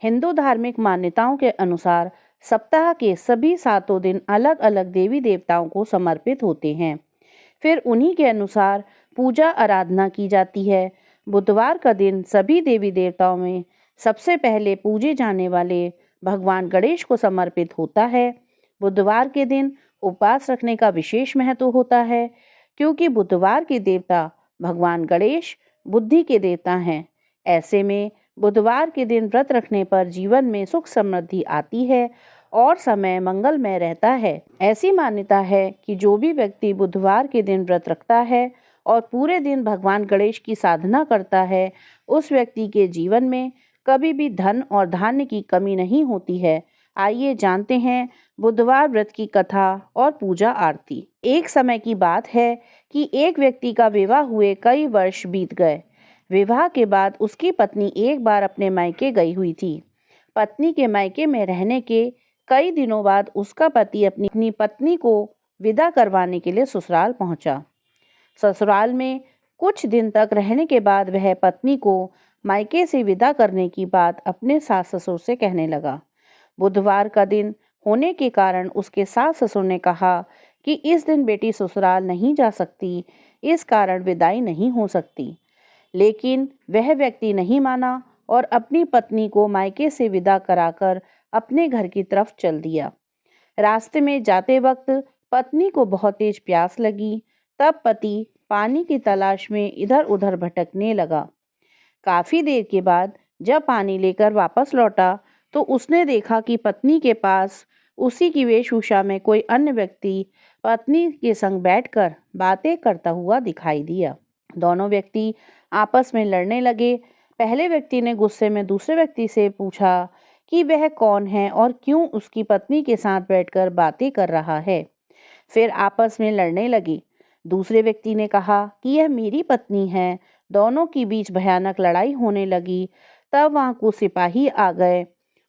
हिंदू धार्मिक मान्यताओं के अनुसार सप्ताह के सभी 7 दिन अलग अलग देवी देवताओं को समर्पित होते हैं। फिर उन्हीं के अनुसार पूजा आराधना की जाती है। बुधवार का दिन सभी देवी देवताओं में सबसे पहले पूजे जाने वाले भगवान गणेश को समर्पित होता है। बुधवार के दिन उपवास रखने का विशेष महत्व होता है, क्योंकि बुधवार के देवता भगवान गणेश बुद्धि के देवता हैं। ऐसे में बुधवार के दिन व्रत रखने पर जीवन में सुख समृद्धि आती है और समय मंगलमय रहता है। ऐसी मान्यता है कि जो भी व्यक्ति बुधवार के दिन व्रत रखता है और पूरे दिन भगवान गणेश की साधना करता है, उस व्यक्ति के जीवन में कभी भी धन और धान्य की कमी नहीं होती है। आइए जानते हैं बुधवार व्रत की कथा और पूजा आरती। एक समय की बात है कि एक व्यक्ति का विवाह हुए कई वर्ष बीत गए। विवाह के बाद उसकी पत्नी एक बार अपने मायके गई हुई थी। पत्नी के मायके में रहने के कई दिनों बाद उसका पति अपनी पत्नी को विदा करवाने के लिए ससुराल पहुंचा। ससुराल में कुछ दिन तक रहने के बाद वह पत्नी को मायके से विदा करने की बात अपने सास ससुर से कहने लगा। बुधवार का दिन होने के कारण उसके सास ससुर ने कहा कि इस दिन बेटी ससुराल नहीं जा सकती, इस कारण विदाई नहीं हो सकती। लेकिन वह व्यक्ति नहीं माना और अपनी पत्नी को मायके से विदा कराकर अपने घर की तरफ चल दिया। रास्ते में जाते वक्त पत्नी को बहुत तेज प्यास लगी। तब पति पानी की तलाश में इधर उधर भटकने लगा। काफी देर के बाद जब पानी लेकर वापस लौटा तो उसने देखा कि पत्नी के पास उसी की वेशभूषा में कोई अन्य व्यक्ति पत्नी के संग बैठकर बातें करता हुआ दिखाई दिया। दोनों व्यक्ति आपस में लड़ने लगे। पहले व्यक्ति ने गुस्से में दूसरे व्यक्ति से पूछा कि वह कौन है और क्यों उसकी पत्नी के साथ बैठकर बातें कर रहा है। फिर आपस में लड़ने लगे। दूसरे व्यक्ति ने कहा कि यह मेरी पत्नी है। दोनों के बीच भयानक लड़ाई होने लगी। तब वहां कुछ सिपाही आ गए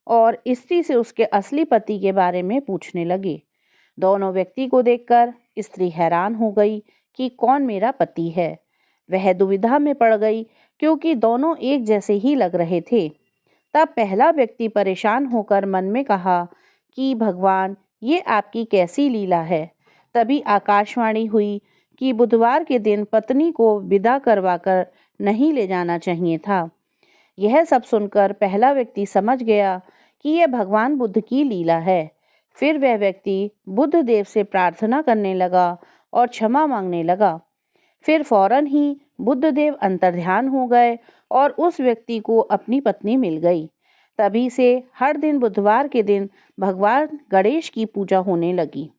और स्त्री से उसके असली पति के बारे में पूछने लगे। दोनों व्यक्ति को देखकर स्त्री हैरान हो गई कि कौन मेरा पति है। वह दुविधा में पड़ गई क्योंकि दोनों एक जैसे ही लग रहे थे। तब पहला व्यक्ति परेशान होकर मन में कहा कि भगवान, ये आपकी कैसी लीला है। तभी आकाशवाणी हुई कि बुधवार के दिन पत्नी को विदा करवाकर नहीं ले जाना चाहिए था। यह सब सुनकर पहला व्यक्ति समझ गया कि यह भगवान बुद्ध की लीला है। फिर वह व्यक्ति बुद्ध देव से प्रार्थना करने लगा और क्षमा मांगने लगा। फिर फौरन ही बुद्ध देव अंतर्ध्यान हो गए और उस व्यक्ति को अपनी पत्नी मिल गई। तभी से हर दिन बुधवार के दिन भगवान गणेश की पूजा होने लगी।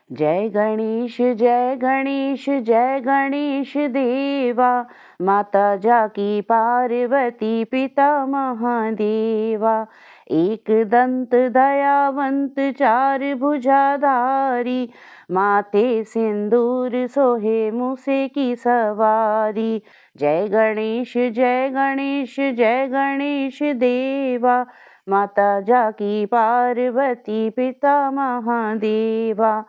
जय गणेश जय गणेश जय गणेश देवा, माता जाकी पार्वती पिता महादेवा। एक दंत दयावंत चार भुजाधारी, माथे सिंदूर सोहे मूसे की सवारी। जय गणेश जय गणेश जय गणेश देवा, माता जाकी पार्वती पिता महादेवा।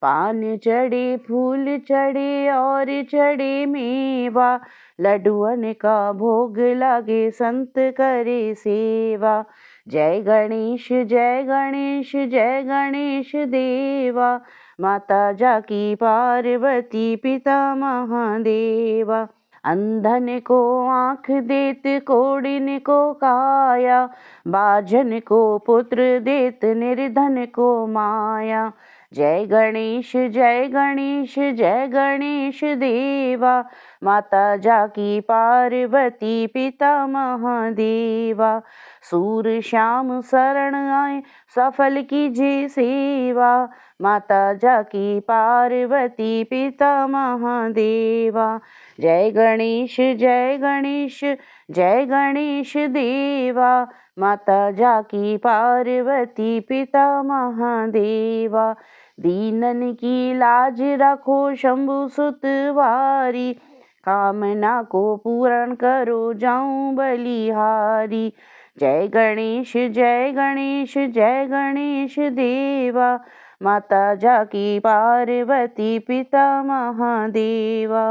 पान चढ़े फूल चढ़े और चढ़े मेवा, लड्डुअन का भोग लागे संत करे सेवा। जय गणेश जय गणेश जय गणेश देवा, माता जाकी पार्वती पिता महादेवा। अंधन को आँख देत कोढ़िन को काया, बाझन को पुत्र देत निर्धन को माया। जय गणेश जय गणेश जय गणेश देवा, माता जाकी पार्वती पिता महादेवा। सूर श्याम शरण आए सफल कीजिए सेवा, माता जाकी पार्वती पिता महादेवा। जय गणेश जय गणेश जय गणेश देवा, माता जाकी पार्वती पिता महादेवा। दीनन की लाज रखो शंभु सुतवारी, कामना को पूर्ण करो जाऊं बलिहारी। जय गणेश जय गणेश जय गणेश देवा, माता जाकी पार्वती पिता महादेवा।